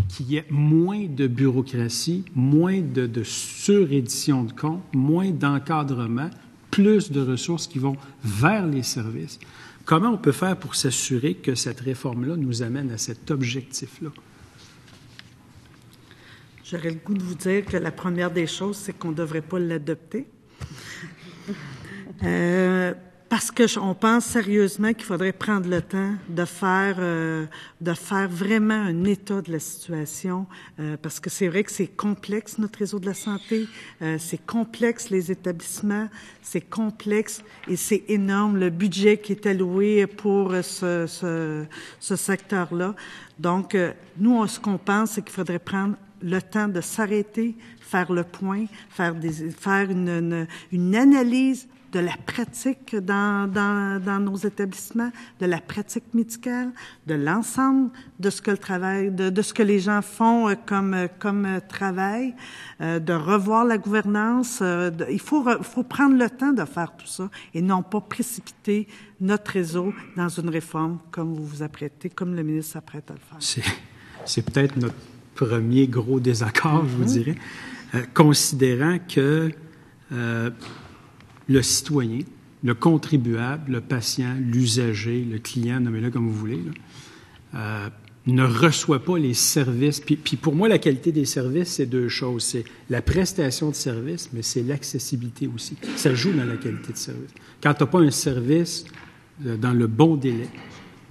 qu'il y ait moins de bureaucratie, moins de surédition de comptes, moins d'encadrement, plus de ressources qui vont vers les services. Comment on peut faire pour s'assurer que cette réforme-là nous amène à cet objectif-là? J'aurais le goût de vous dire que la première des choses, c'est qu'on ne devrait pas l'adopter. Parce qu'on pense sérieusement qu'il faudrait prendre le temps de faire vraiment un état de la situation, parce que c'est vrai que c'est complexe, notre réseau de la santé, c'est complexe, les établissements, c'est complexe et c'est énorme, le budget qui est alloué pour ce secteur-là. Donc, nous, ce qu'on pense, c'est qu'il faudrait prendre le temps de s'arrêter, faire le point, faire une analyse de la pratique dans nos établissements, de la pratique médicale, de l'ensemble de ce que le travail, de ce que les gens font comme travail, de revoir la gouvernance. Il faut prendre le temps de faire tout ça et non pas précipiter notre réseau dans une réforme comme vous vous apprêtez, comme le ministre s'apprête à le faire. C'est peut-être notre premier gros désaccord, je vous dirais, considérant que le citoyen, le contribuable, le patient, l'usager, le client, nommez-le comme vous voulez, ne reçoit pas les services. Puis pour moi, la qualité des services, c'est deux choses. C'est la prestation de service, mais c'est l'accessibilité aussi. Ça joue dans la qualité de service. Quand tu n'as pas un service dans le bon délai,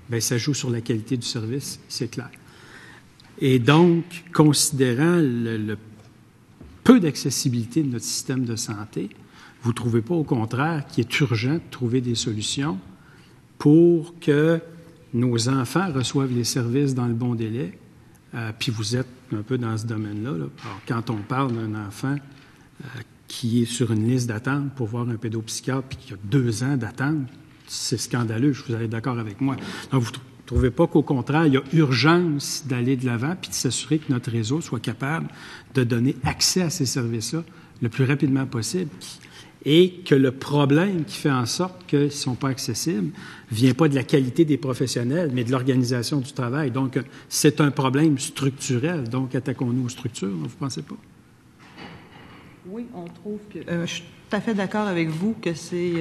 bien, ça joue sur la qualité du service, c'est clair. Et donc, considérant le peu d'accessibilité de notre système de santé, vous ne trouvez pas, au contraire, qu'il est urgent de trouver des solutions pour que nos enfants reçoivent les services dans le bon délai? Puis vous êtes un peu dans ce domaine-là. Alors, quand on parle d'un enfant qui est sur une liste d'attente pour voir un pédopsychiatre puis qui a 2 ans d'attente, c'est scandaleux, vous allez être d'accord avec moi. Donc, vous ne trouvez pas qu'au contraire, il y a urgence d'aller de l'avant puis de s'assurer que notre réseau soit capable de donner accès à ces services-là le plus rapidement possible et que le problème qui fait en sorte qu'ils ne sont pas accessibles ne vient pas de la qualité des professionnels, mais de l'organisation du travail. Donc, c'est un problème structurel. Donc, attaquons-nous aux structures, vous ne pensez pas? Oui, on trouve que... je suis tout à fait d'accord avec vous que c'est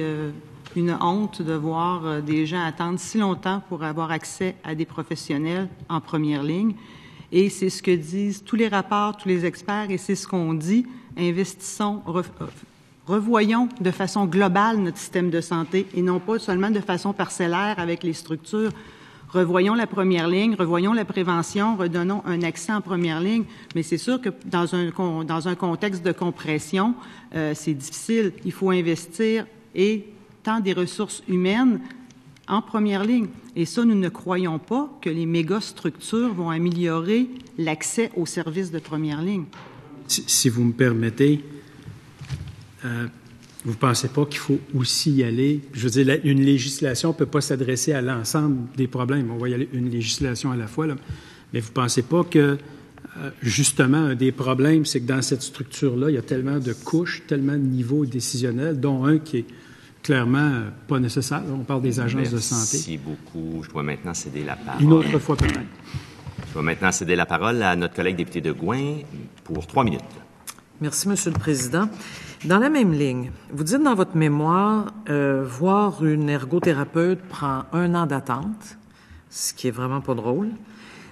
une honte de voir des gens attendre si longtemps pour avoir accès à des professionnels en première ligne. Et c'est ce que disent tous les rapports, tous les experts, et c'est ce qu'on dit. Investissons, revoyons de façon globale notre système de santé et non pas seulement de façon parcellaire avec les structures. Revoyons la première ligne, revoyons la prévention, redonnons un accès en première ligne. Mais c'est sûr que dans un contexte de compression, c'est difficile. Il faut investir et tant des ressources humaines en première ligne. Et ça, nous ne croyons pas que les méga-structures vont améliorer l'accès aux services de première ligne. Si vous me permettez, Vous ne pensez pas qu'il faut aussi y aller? Je veux dire, une législation ne peut pas s'adresser à l'ensemble des problèmes. On va y aller une législation à la fois, là. Mais vous ne pensez pas que, justement, un des problèmes, c'est que dans cette structure-là, il y a tellement de couches, tellement de niveaux décisionnels, dont un qui est clairement pas nécessaire. On parle des agences de santé. Merci beaucoup. Je dois maintenant céder la parole. Une autre fois peut-être. Je vais maintenant céder la parole à notre collègue député de Gouin pour 3 minutes. Merci, Monsieur le Président. Dans la même ligne, vous dites dans votre mémoire, voir une ergothérapeute prend 1 an d'attente, ce qui est vraiment pas drôle.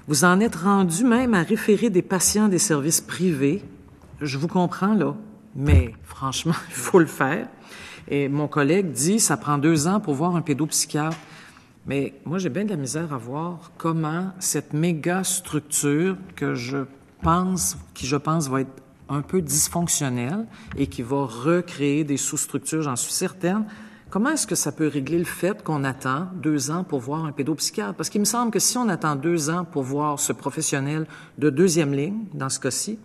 Vous en êtes rendu même à référer des patients des services privés. Je vous comprends, là, mais franchement, il faut le faire. Et mon collègue dit, ça prend 2 ans pour voir un pédopsychiatre. Mais moi, j'ai bien de la misère à voir comment cette méga structure qui je pense va être un peu dysfonctionnelle et qui va recréer des sous-structures, j'en suis certaine. Comment est-ce que ça peut régler le fait qu'on attend 2 ans pour voir un pédopsychiatre? Parce qu'il me semble que si on attend 2 ans pour voir ce professionnel de 2e ligne, dans ce cas-ci,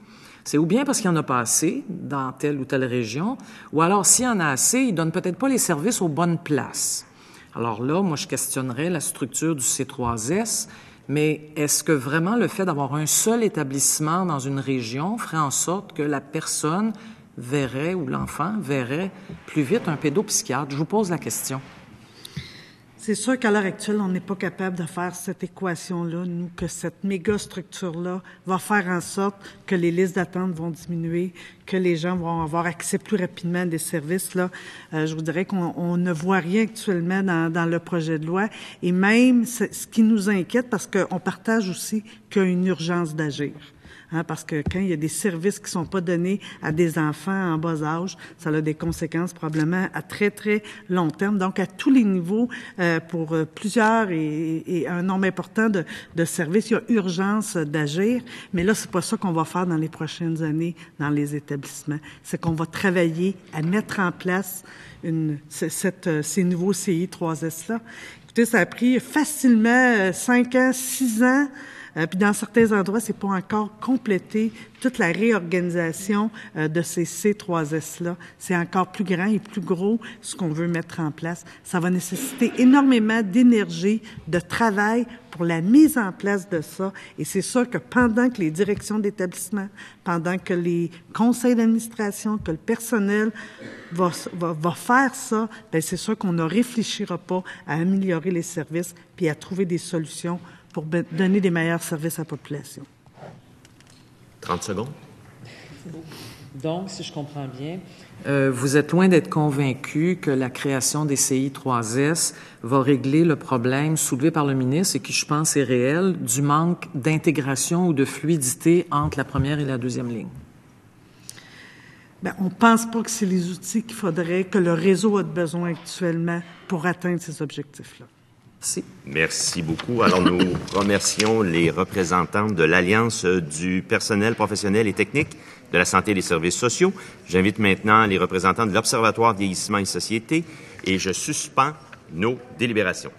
c'est ou bien parce qu'il n'y en a pas assez dans telle ou telle région, ou alors s'il y en a assez, il ne donne peut-être pas les services aux bonnes places. Alors là, moi, je questionnerais la structure du C3S, mais est-ce que vraiment le fait d'avoir un seul établissement dans une région ferait en sorte que la personne verrait, ou l'enfant verrait plus vite un pédopsychiatre? Je vous pose la question. C'est sûr qu'à l'heure actuelle, on n'est pas capable de faire cette équation-là, nous, que cette méga structure-là va faire en sorte que les listes d'attente vont diminuer, que les gens vont avoir accès plus rapidement à des services. Là, je vous dirais qu'on ne voit rien actuellement dans le projet de loi. Et même, ce qui nous inquiète, parce qu'on partage aussi qu'il y a une urgence d'agir. Parce que quand il y a des services qui sont pas donnés à des enfants en bas âge, ça a des conséquences probablement à très, très long terme. Donc, à tous les niveaux, pour plusieurs et un nombre important de services, il y a urgence d'agir. Mais là, c'est pas ça qu'on va faire dans les prochaines années dans les établissements. C'est qu'on va travailler à mettre en place ces nouveaux CI 3S-là. Écoutez, ça a pris facilement 5 ans, 6 ans. Puis dans certains endroits, c'est pas encore complété toute la réorganisation de ces C3S-là. C'est encore plus grand et plus gros ce qu'on veut mettre en place. Ça va nécessiter énormément d'énergie, de travail pour la mise en place de ça. Et c'est sûr que pendant que les directions d'établissement, pendant que les conseils d'administration, que le personnel va faire ça, bien c'est sûr qu'on ne réfléchira pas à améliorer les services puis à trouver des solutions pour donner des meilleurs services à la population. 30 secondes. Donc, si je comprends bien, vous êtes loin d'être convaincu que la création des CI 3S va régler le problème soulevé par le ministre et qui, je pense, est réel, du manque d'intégration ou de fluidité entre la première et la 2e ligne. Bien, on ne pense pas que c'est les outils qu'il faudrait, que le réseau a besoin actuellement pour atteindre ces objectifs-là. Merci. Merci beaucoup. Alors, nous remercions les représentants de l'Alliance du personnel professionnel et technique de la santé et des services sociaux. J'invite maintenant les représentants de l'Observatoire vieillissement et société et je suspends nos délibérations.